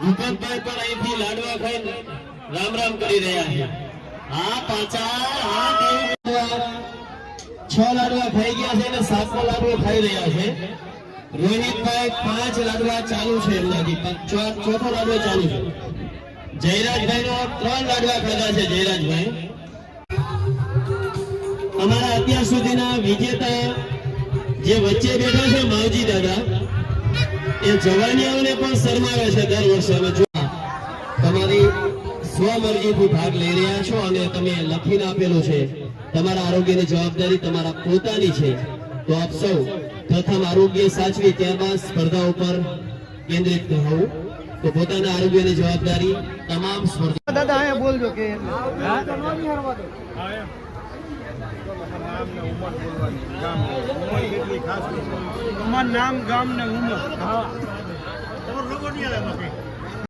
દીપકભાઈ પણ અહીંથી લાડવા ખાઈને રામ રામ કરી રહ્યા છે. આ પાછા આ દેવ 6 લાડવા ખાઈ ગયા છે અને 7મો લાડવો ખાઈ રહ્યા છે. રોહિતભાઈ 5 લાડવા ચાલુ છે, એમનાથી 4થો લાડવો ચાલુ છે. જયરાજભાઈ નો 3 લાડવા ખાધા છે. જયરાજભાઈ અમારા અત્યાર સુધીના વિજેતા જે વચ્ચે બેઠા છે માવજી દાદા, એ જવાનીઓને પણ શરમાવે છે દર વર્ષે. અમે તમારી સ્વમરજીથી ભાગ લઈ રહ્યા છો અને તમે લખીને આપેલું છે તમારા આરોગ્યની જવાબદારી તમારા પોતાની છે. તો આપ સૌ પ્રથમ આરોગ્ય સાચવી ત્યારબાદ સ્પર્ધા ઉપર કેન્દ્રિત થવું. તો પોતાના આરોગ્યની જવાબદારી તમામ સ્પર્ધા દાદા અહીંયા બોલજો કે નામ ગામ ને ઉંમર.